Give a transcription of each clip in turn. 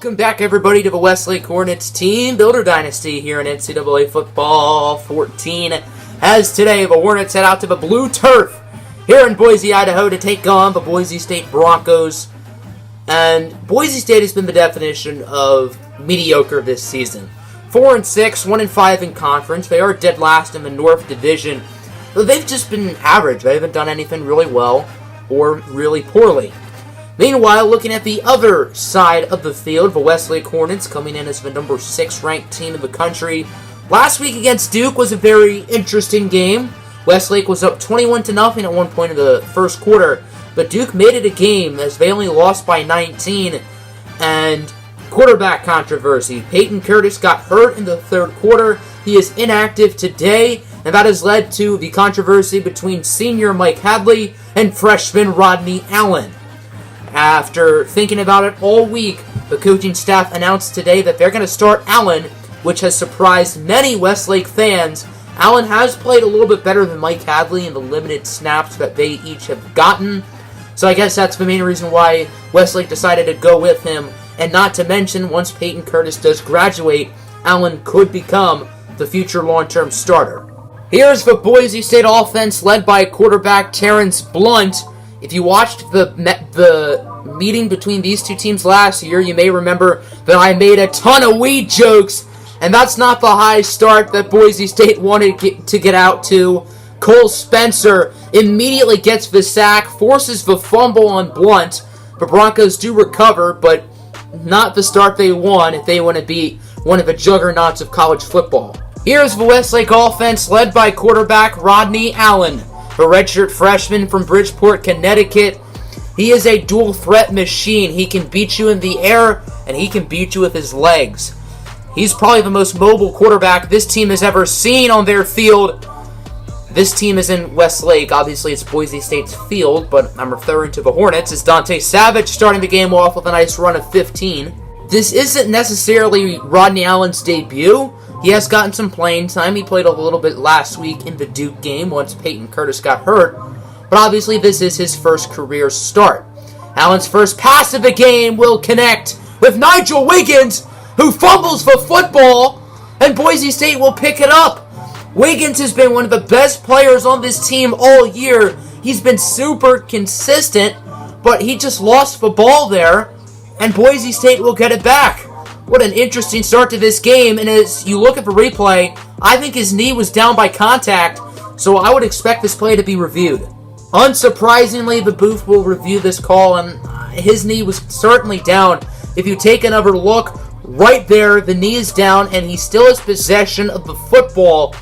Welcome back, everybody, to the Westlake Hornets Teambuilder Dynasty here in NCAA Football 14. As today, the Hornets head out to the blue turf here in Boise, Idaho to take on the Boise State Broncos. And Boise State has been the definition of mediocre this season. 4-6, 1-5 in conference. They are dead last in the North Division. But they've just been average. They haven't done anything really well or really poorly. Meanwhile, looking at the other side of the field, the Westlake Hornets coming in as the number 6 ranked team in the country. Last week against Duke was a very interesting game. Westlake was up 21-0 at one point in the first quarter, but Duke made it a game as they only lost by 19. And quarterback controversy. Peyton Curtis got hurt in the third quarter. He is inactive today, and that has led to the controversy between senior Mike Hadley and freshman Rodney Allen. After thinking about it all week, the coaching staff announced today that they're going to start Allen, which has surprised many Westlake fans. Allen has played a little bit better than Mike Hadley in the limited snaps that they each have gotten. So I guess that's the main reason why Westlake decided to go with him. And not to mention, once Peyton Curtis does graduate, Allen could become the future long-term starter. Here's the Boise State offense led by quarterback Terrence Blunt. If you watched the meeting between these two teams last year, you may remember that I made a ton of weed jokes, and that's not the high start that Boise State wanted to get out to. Cole Spencer immediately gets the sack, forces the fumble on Blunt. The Broncos do recover, but not the start they want if they want to be one of the juggernauts of college football. Here's the Westlake offense led by quarterback Rodney Allen, a redshirt freshman from Bridgeport, Connecticut. He is a dual threat machine. He can beat you in the air, and he can beat you with his legs. He's probably the most mobile quarterback this team has ever seen on their field. This team is in Westlake. Obviously, it's Boise State's field, but I'm referring to the Hornets. It's Dante Savage starting the game off with a nice run of 15. This isn't necessarily Rodney Allen's debut. He has gotten some playing time. He played a little bit last week in the Duke game once Peyton Curtis got hurt. But obviously this is his first career start. Allen's first pass of the game will connect with Nigel Wiggins, who fumbles the football, and Boise State will pick it up. Wiggins has been one of the best players on this team all year. He's been super consistent, but he just lost the ball there, and Boise State will get it back. What an interesting start to this game, and as you look at the replay, I think his knee was down by contact, so I would expect this play to be reviewed. Unsurprisingly, the booth will review this call, and his knee was certainly down. If you take another look, right there, the knee is down, and he still has possession of the football.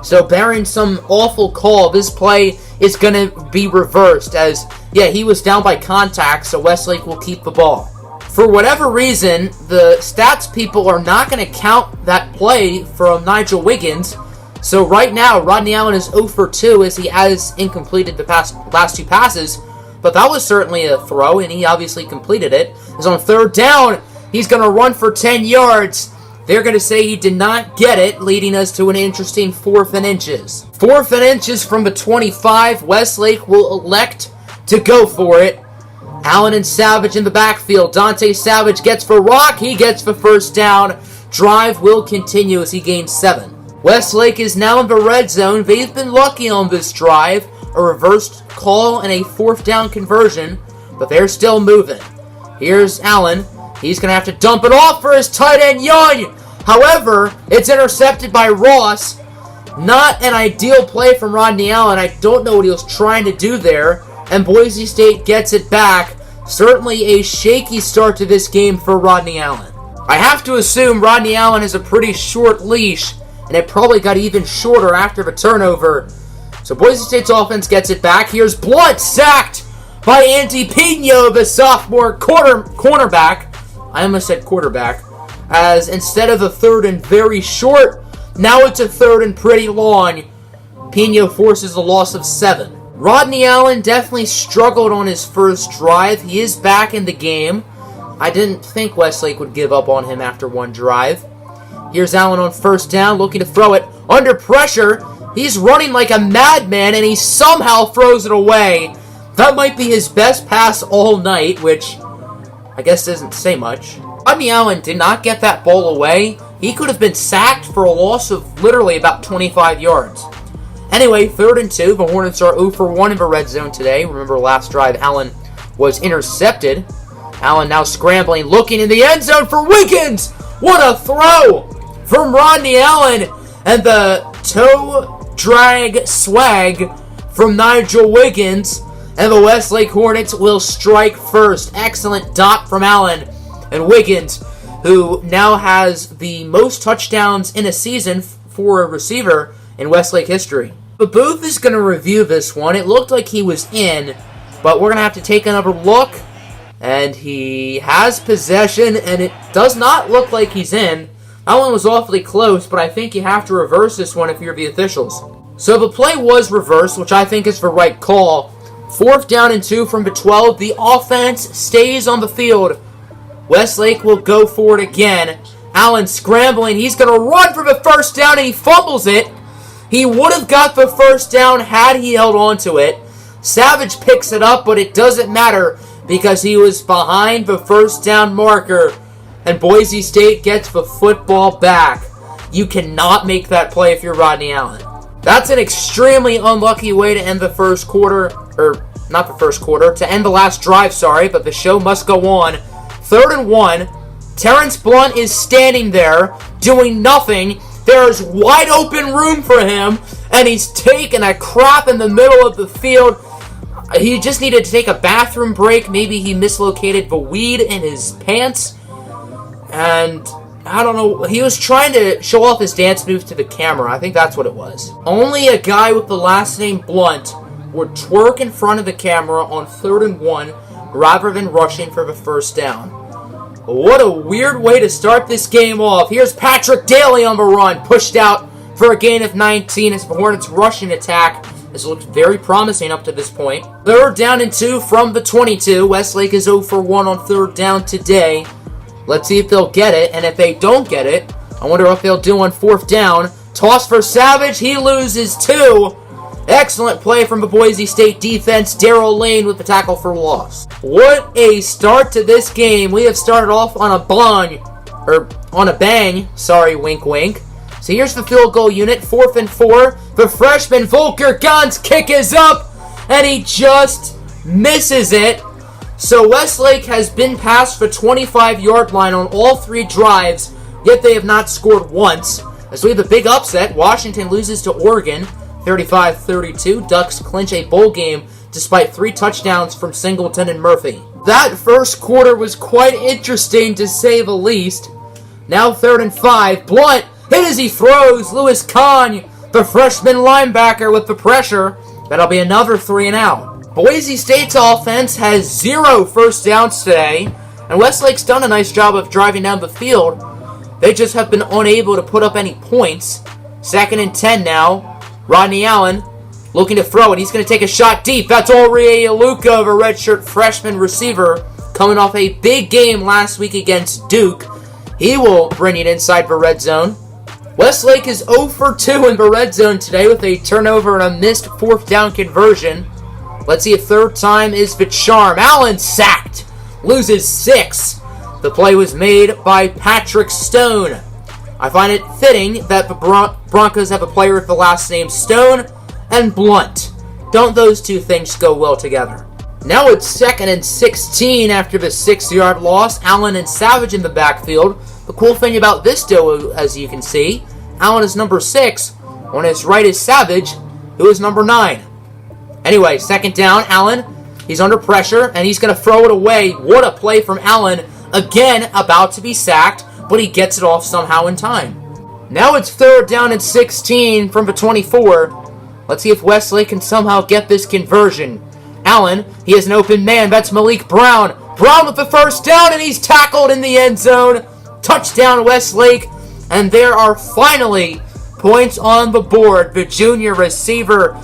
So barring some awful call, this play is going to be reversed, as, yeah, he was down by contact, so Westlake will keep the ball. For whatever reason, the stats people are not going to count that play from Nigel Wiggins. So right now, Rodney Allen is 0 for 2 as he has incompleted the last two passes. But that was certainly a throw, and he obviously completed it. It's on third down. He's going to run for 10 yards. They're going to say he did not get it, leading us to an interesting 4th and inches. 4th and inches from the 25. Westlake will elect to go for it. Allen and Savage in the backfield. Dante Savage gets for rock. He gets the first down. Drive will continue as he gains 7. Westlake is now in the red zone. They've been lucky on this drive. A reversed call and a 4th down conversion, but they're still moving. Here's Allen. He's going to have to dump it off for his tight end, Young. However, it's intercepted by Ross. Not an ideal play from Rodney Allen. I don't know what he was trying to do there. And Boise State gets it back. Certainly a shaky start to this game for Rodney Allen. I have to assume Rodney Allen has a pretty short leash, and it probably got even shorter after the turnover. So Boise State's offense gets it back. Here's Blunt sacked by Andy Pino, the sophomore cornerback. I almost said quarterback. As instead of a 3rd and very short, now it's a 3rd and pretty long. Pino forces a loss of 7. Rodney Allen definitely struggled on his first drive. He is back in the game. I didn't think Westlake would give up on him after one drive. Here's Allen on first down, looking to throw it. Under pressure, he's running like a madman, and he somehow throws it away. That might be his best pass all night, which I guess doesn't say much. Rodney Allen did not get that ball away. He could have been sacked for a loss of literally about 25 yards. Anyway, 3rd and 2. The Hornets are 0 for 1 in the red zone today. Remember, last drive, Allen was intercepted. Allen now scrambling, looking in the end zone for Wiggins. What a throw from Rodney Allen. And the toe drag swag from Nigel Wiggins. And the Westlake Hornets will strike first. Excellent dot from Allen. And Wiggins, who now has the most touchdowns in a season for a receiver in Westlake history. But Booth is going to review this one. It looked like he was in, but we're going to have to take another look. And he has possession, and it does not look like he's in. That one was awfully close, but I think you have to reverse this one if you're the officials. So the play was reversed, which I think is the right call. 4th down and 2 from the 12. The offense stays on the field. Westlake will go for it again. Allen scrambling. He's going to run for the first down, and he fumbles it. He would have got the first down had he held on to it. Savage picks it up, but it doesn't matter because he was behind the first down marker, and Boise State gets the football back. You cannot make that play if you're Rodney Allen. That's an extremely unlucky way to end the first quarter, or not the first quarter, to end the last drive, but the show must go on. 3rd and 1. Terrence Blunt is standing there doing nothing. There is wide open room for him, and he's taking a crap in the middle of the field. He just needed to take a bathroom break. Maybe he mislocated the weed in his pants. And I don't know. He was trying to show off his dance moves to the camera. I think that's what it was. Only a guy with the last name Blunt would twerk in front of the camera on 3rd and 1 rather than rushing for the first down. What a weird way to start this game off. Here's Patrick Daly on the run, pushed out for a gain of 19 as the Hornets' rushing attack has looked very promising up to this point. 3rd down and 2 from the 22. Westlake is 0 for 1 on 3rd down today. Let's see if they'll get it, and if they don't get it, I wonder what they'll do on 4th down. Toss for Savage, he loses 2. Excellent play from the Boise State defense. Darrell Lane with the tackle for loss. What a start to this game. We have started off on a bang. Sorry, wink, wink. So here's the field goal unit. 4th and 4. The freshman Volker Gahn's kick is up, and he just misses it. So Westlake has been past the 25-yard line on all 3 drives, yet they have not scored once. As we have a big upset, Washington loses to Oregon, 35-32. Ducks clinch a bowl game despite 3 touchdowns from Singleton and Murphy. That first quarter was quite interesting to say the least. Now 3rd and 5. Blunt hit as he throws. Lewis Kahn, the freshman linebacker, with the pressure. That'll be another 3 and out. Boise State's offense has 0 first downs today, and Westlake's done a nice job of driving down the field. They just have been unable to put up any points. 2nd and 10 now. Rodney Allen looking to throw it. He's going to take a shot deep. That's Aurier Aluka, the redshirt freshman receiver, coming off a big game last week against Duke. He will bring it inside the red zone. Westlake is 0 for 2 in the red zone today with a turnover and a missed 4th down conversion. Let's see if 3rd time is the charm. Allen sacked. Loses 6. The play was made by Patrick Stone. I find it fitting that the Broncos have a player with the last name Stone and Blunt. Don't those two things go well together? Now it's 2nd and 16 after the 6-yard loss. Allen and Savage in the backfield. The cool thing about this duo, as you can see, Allen is number 6. On his right is Savage, who is number 9. Anyway, 2nd down, Allen. He's under pressure, and he's going to throw it away. What a play from Allen. Again, about to be sacked, but he gets it off somehow in time. Now it's 3rd down and 16 from the 24. Let's see if Westlake can somehow get this conversion. Allen, he has an open man. That's Malik Brown. Brown with the first down, and he's tackled in the end zone. Touchdown, Westlake. And there are finally points on the board. The junior receiver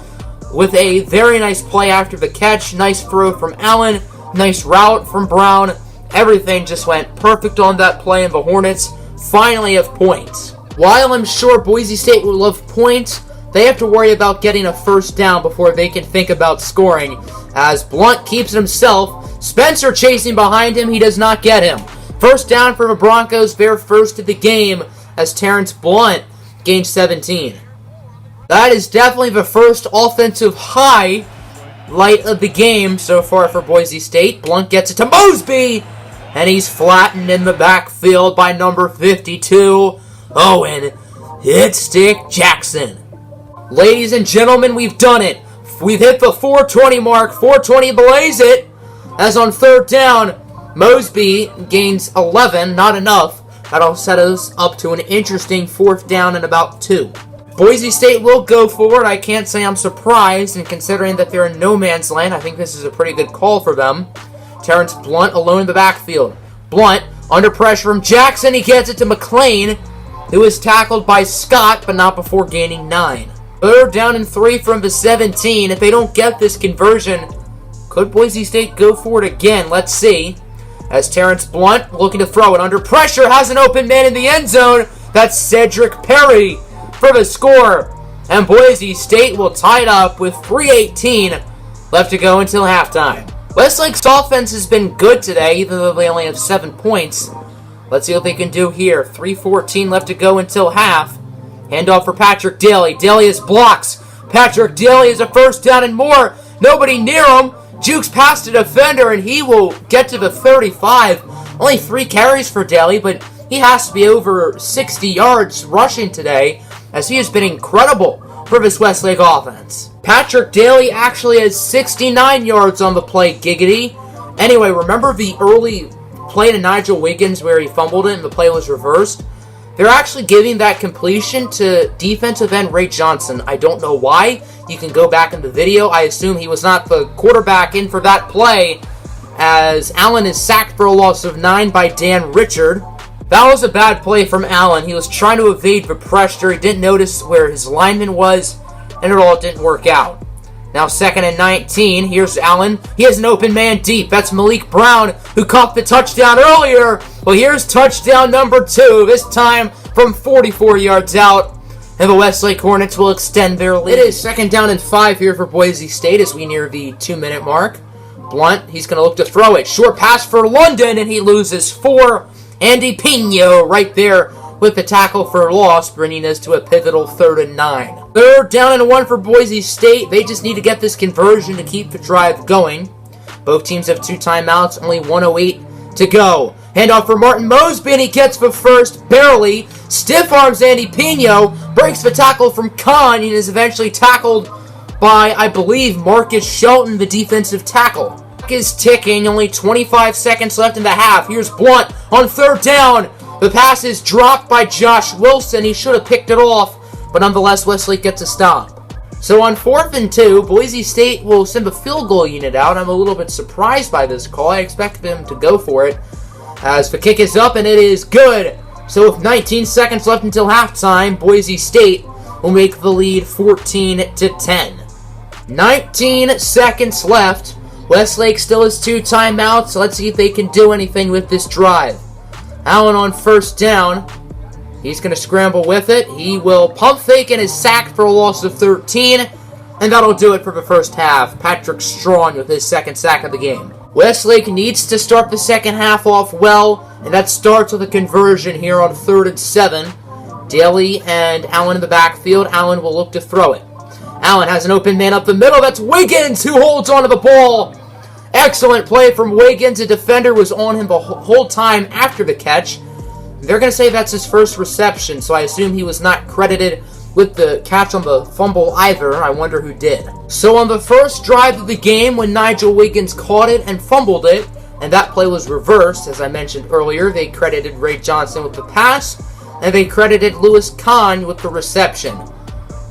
with a very nice play after the catch. Nice throw from Allen. Nice route from Brown. Everything just went perfect on that play, and the Hornets finally have points. While I'm sure Boise State would love points, they have to worry about getting a first down before they can think about scoring. As Blunt keeps it himself, Spencer chasing behind him, he does not get him. First down for the Broncos, their first of the game, as Terrence Blunt gained 17. That is definitely the first offensive highlight of the game so far for Boise State. Blunt gets it to Mosby, and he's flattened in the backfield by number 52, Owen Hitstick Jackson. Ladies and gentlemen, we've done it. We've hit the 420 mark. 420 blaze it. As on third down, Mosby gains 11. Not enough. That'll set us up to an interesting fourth down and about 2. Boise State will go forward. I can't say I'm surprised, and considering that they're in no man's land, I think this is a pretty good call for them. Terrence Blunt alone in the backfield. Blunt under pressure from Jackson. He gets it to McLean, who was tackled by Scott, but not before gaining 9. Third down and 3 from the 17. If they don't get this conversion, could Boise State go for it again? Let's see. As Terrence Blunt looking to throw it under pressure, has an open man in the end zone. That's Cedric Perry for the score. And Boise State will tie it up with 3:18 left to go until halftime. Westlake's offense has been good today, even though they only have 7 points. Let's see what they can do here. 3:14 left to go until half. Handoff for Patrick Daly. Daly has blocks. Patrick Daly is a first down and more. Nobody near him. Jukes past the defender, and he will get to the 35. Only 3 carries for Daly, but he has to be over 60 yards rushing today, as he has been incredible for this Westlake offense. Patrick Daly actually has 69 yards on the play, giggity. Anyway, remember the early play to Nigel Wiggins where he fumbled it and the play was reversed? They're actually giving that completion to defensive end Ray Johnson. I don't know why. You can go back in the video. I assume he was not the quarterback in for that play, as Allen is sacked for a loss of 9 by Dan Richard. That was a bad play from Allen. He was trying to evade the pressure. He didn't notice where his lineman was, and it all didn't work out. Now 2nd and 19. Here's Allen. He has an open man deep. That's Malik Brown, who caught the touchdown earlier. Well, here's touchdown number 2, this time from 44 yards out. And the Westlake Hornets will extend their lead. It is 2nd down and 5 here for Boise State as we near the 2-minute mark. Blunt, he's going to look to throw it. Short pass for London, and he loses 4. Andy Pino right there with the tackle for loss, bringing us to a pivotal 3rd and 9. 3rd down and 1 for Boise State. They just need to get this conversion to keep the drive going. Both teams have 2 timeouts, only 1:08 to go. Handoff for Martin Mosby, and he gets the first barely. Stiff arms Andy Pino, breaks the tackle from Kahn, and is eventually tackled by, I believe, Marcus Shelton, the defensive tackle. Clock is ticking, only 25 seconds left in the half. Here's Blunt on 3rd down. The pass is dropped by Josh Wilson. He should have picked it off, but nonetheless, Westlake gets a stop. So on 4th and 2, Boise State will send a field goal unit out. I'm a little bit surprised by this call. I expect them to go for it, as the kick is up, and it is good. So with 19 seconds left until halftime, Boise State will make the lead 14-10. 19 seconds left. Westlake still has 2 timeouts, so let's see if they can do anything with this drive. Allen on 1st down. He's going to scramble with it. He will pump fake and is sacked for a loss of 13. And that'll do it for the first half. Patrick Strong with his 2nd sack of the game. Westlake needs to start the second half off well, and that starts with a conversion here on 3rd and 7. Daly and Allen in the backfield. Allen will look to throw it. Allen has an open man up the middle. That's Wiggins who holds onto the ball. Excellent play from Wiggins. A defender was on him the whole time after the catch. They're going to say that's his first reception, so I assume he was not credited with the catch on the fumble either. I wonder who did. So on the first drive of the game, when Nigel Wiggins caught it and fumbled it, and that play was reversed, as I mentioned earlier, they credited Ray Johnson with the pass, and they credited Lewis Kahn with the reception.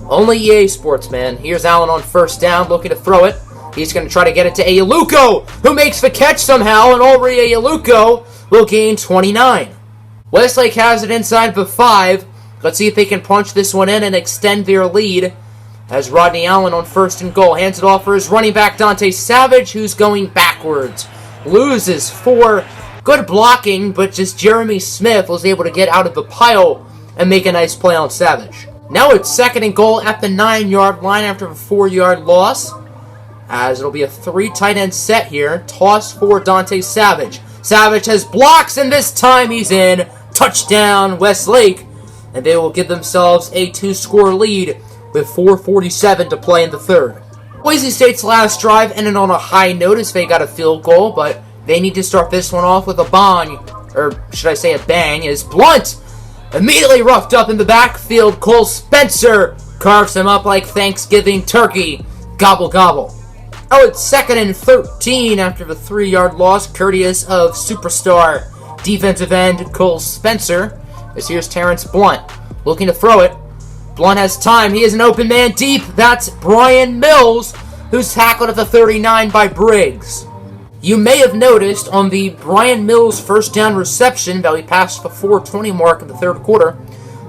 Only EA Sports, man. Here's Allen on 1st down, looking to throw it. He's going to try to get it to Ayaluko, who makes the catch somehow, and Ulrich Ayaluko will gain 29. Westlake has it inside the 5. Let's see if they can punch this one in and extend their lead, as Rodney Allen on 1st and goal hands it off for his running back Dante Savage, who's going backwards. Loses 4. Good blocking, but just Jeremy Smith was able to get out of the pile and make a nice play on Savage. Now it's 2nd and goal at the 9-yard line after a 4-yard loss, as it'll be a 3 tight end set here. Toss for Dante Savage. Savage has blocks, and this time he's in. Touchdown, Westlake. And they will give themselves a 2-score lead with 4:47 to play in the third. Boise State's last drive ended on a high note as they got a field goal, but they need to start this one off with a bang, or should I say a bang, as Blunt immediately roughed up in the backfield. Cole Spencer carves him up like Thanksgiving turkey. Gobble, gobble. Oh, it's 2nd and 13 after the 3-yard loss, courteous of superstar defensive end Cole Spencer. As here's Terrence Blunt looking to throw it. Blunt has time. He is an open man deep. That's Brian Mills, who's tackled at the 39 by Briggs. You may have noticed on the Brian Mills first down reception that we passed the 4:20 mark in the third quarter.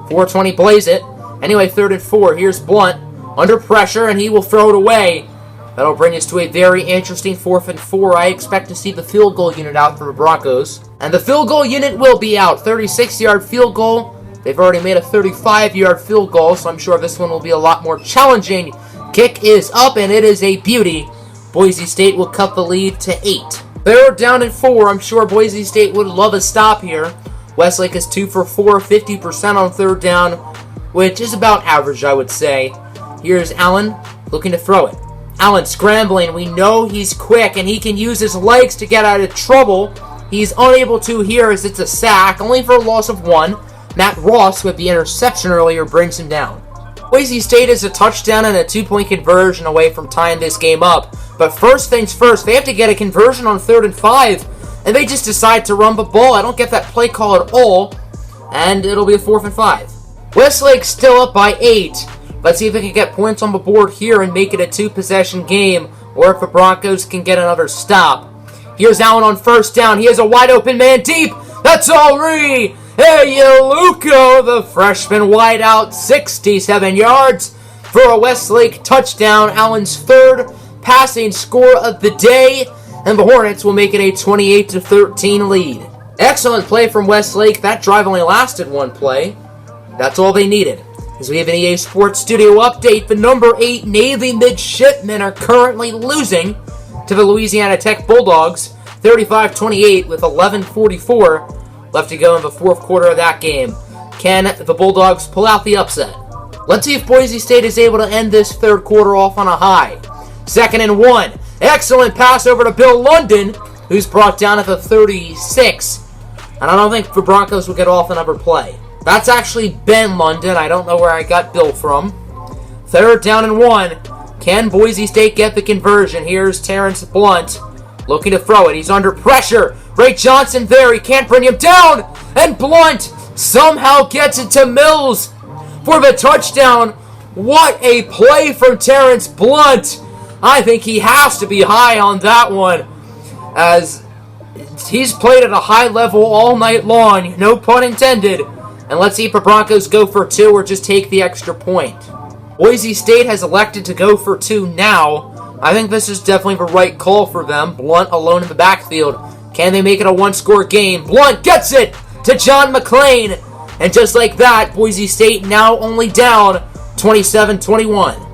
4:20 plays it. Anyway, 3rd and 4. Here's Blunt under pressure, and he will throw it away. That'll bring us to a very interesting 4th and 4. I expect to see the field goal unit out for the Broncos. And the field goal unit will be out. 36-yard field goal. They've already made a 35-yard field goal, so I'm sure this one will be a lot more challenging. Kick is up, and it is a beauty. Boise State will cut the lead to 8. 3rd down and 4. I'm sure Boise State would love a stop here. Westlake is 2 for 4, 50% on 3rd down, which is about average, I would say. Here's Allen looking to throw it. Allen scrambling. We know he's quick, and he can use his legs to get out of trouble. He's unable to here as it's a sack, only for a loss of 1. Matt Ross, with the interception earlier, brings him down. Boise State is a touchdown and a 2-point conversion away from tying this game up. But first things first, they have to get a conversion on 3rd and 5, and they just decide to run the ball. I don't get that play call at all, and it'll be a 4th and 5. Westlake still up by 8. Let's see if they can get points on the board here and make it a 2-possession game, or if the Broncos can get another stop. Here's Allen on 1st down. He has a wide open man deep. That's Henry. Hey, Luco, the freshman wideout, 67 yards for a Westlake touchdown. Allen's 3rd passing score of the day, and the Hornets will make it a 28-13 lead. Excellent play from Westlake. That drive only lasted 1 play. That's all they needed. As we have an EA Sports Studio update, the number 8 Navy midshipmen are currently losing to the Louisiana Tech Bulldogs, 35-28 with 11:44 left to go in the 4th quarter of that game. Can the Bulldogs pull out the upset? Let's see if Boise State is able to end this 3rd quarter off on a high. 2nd and 1. Excellent pass over to Bill London, who's brought down at the 36. And I don't think the Broncos will get off another play. That's actually Ben London. I don't know where I got Bill from. 3rd down and 1. Can Boise State get the conversion? Here's Terrence Blunt looking to throw it. He's under pressure. Ray Johnson there. He can't bring him down. And Blunt somehow gets it to Mills for the touchdown. What a play from Terrence Blunt. I think he has to be high on that one, as he's played at a high level all night long. No pun intended. And let's see if the Broncos go for 2 or just take the extra point. Boise State has elected to go for 2 now. I think this is definitely the right call for them. Blunt alone in the backfield. Can they make it a 1-score game? Blunt gets it to John McClain. And just like that, Boise State now only down 27-21.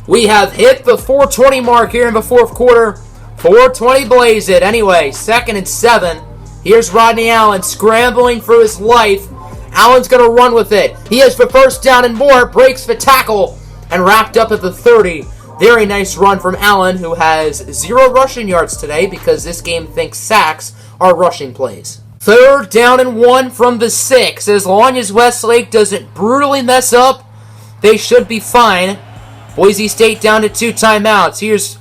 We have hit the 4:20 mark here in the 4th quarter. 4:20 blaze it. Anyway, 2nd and 7. Here's Rodney Allen scrambling for his life. Allen's going to run with it. He has the 1st down and more, breaks the tackle, and wrapped up at the 30. Very nice run from Allen, who has 0 rushing yards today because this game thinks sacks are rushing plays. 3rd down and 1 from the 6. As long as Westlake doesn't brutally mess up, they should be fine. Boise State down to 2 timeouts. Here's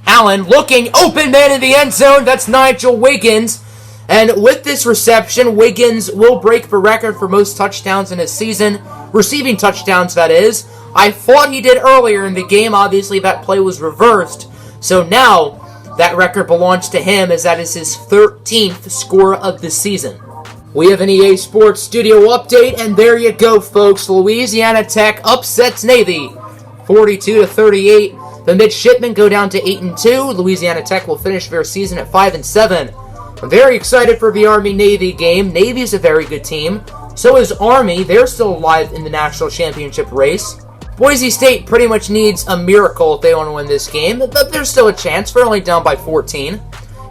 Allen looking, open man in the end zone. That's Nigel Wiggins. And with this reception, Wiggins will break the record for most touchdowns in a season. Receiving touchdowns, that is. I thought he did earlier in the game. Obviously, that play was reversed. So now, that record belongs to him, as that is his 13th score of the season. We have an EA Sports Studio update, and there you go, folks. Louisiana Tech upsets Navy 42-38. The midshipmen go down to 8-2. Louisiana Tech will finish their season at 5-7. I'm very excited for the Army-Navy game. Navy is a very good team. So is Army. They're still alive in the national championship race. Boise State pretty much needs a miracle if they want to win this game, but there's still a chance. They're only down by 14.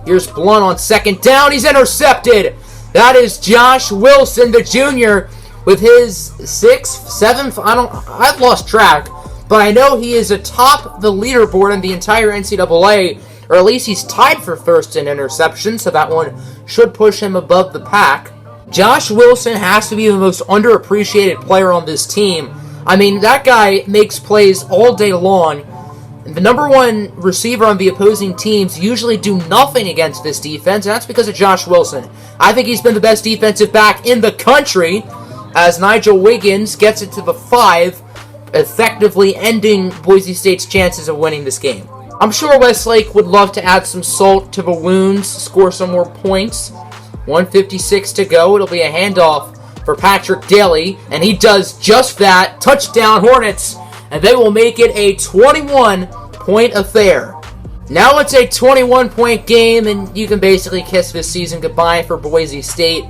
Here's Blunt on second down. He's intercepted. That is Josh Wilson, the junior, with his 6th, 7th, I've lost track, but I know he is atop the leaderboard in the entire NCAA, or at least he's tied for first in interceptions, so that one should push him above the pack. Josh Wilson has to be the most underappreciated player on this team. I mean, that guy makes plays all day long. The number one receiver on the opposing teams usually do nothing against this defense, and that's because of Josh Wilson. I think he's been the best defensive back in the country, as Nigel Wiggins gets it to the 5, effectively ending Boise State's chances of winning this game. I'm sure Westlake would love to add some salt to the wounds, score some more points. 1:56 to go. It'll be a handoff for Patrick Daly, and he does just that. Touchdown Hornets, and they will make it a 21-point affair. Now it's a 21-point game, and you can basically kiss this season goodbye for Boise State.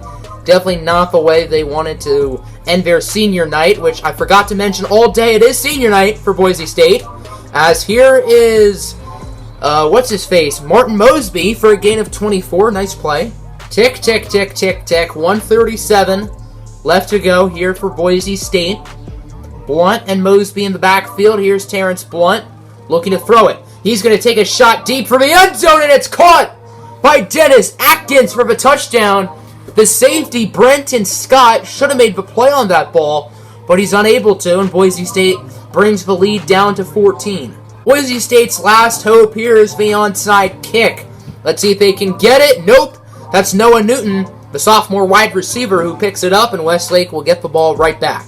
Definitely not the way they wanted to end their senior night, which I forgot to mention all day. It is senior night for Boise State, as here is, what's his face? Martin Mosby for a gain of 24. Nice play. Tick, tick, tick, tick, tick. 1:37 left to go here for Boise State. Blunt and Mosby in the backfield. Here's Terrence Blunt looking to throw it. He's going to take a shot deep for the end zone, and it's caught by Dennis Atkins for the touchdown. The safety, Brenton Scott, should have made the play on that ball, but he's unable to, and Boise State brings the lead down to 14. Boise State's last hope here is the onside kick. Let's see if they can get it. Nope. That's Noah Newton, the sophomore wide receiver, who picks it up, and Westlake will get the ball right back.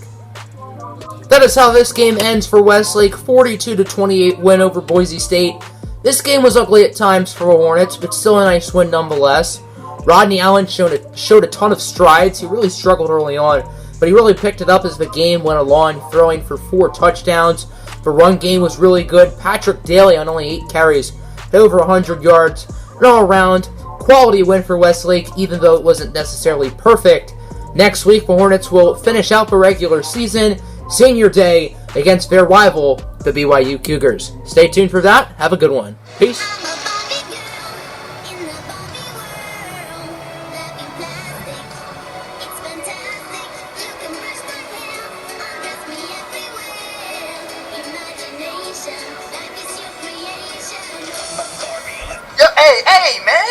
That is how this game ends for Westlake. 42-28 win over Boise State. This game was ugly at times for the Hornets, but still a nice win nonetheless. Rodney Allen showed a ton of strides. He really struggled early on, but he really picked it up as the game went along, throwing for 4 touchdowns. The run game was really good. Patrick Daly on only 8 carries, had over 100 yards. And all around, quality win for Westlake, even though it wasn't necessarily perfect. Next week, the Hornets will finish out the regular season, senior day, against their rival, the BYU Cougars. Stay tuned for that. Have a good one. Peace. Hey, man!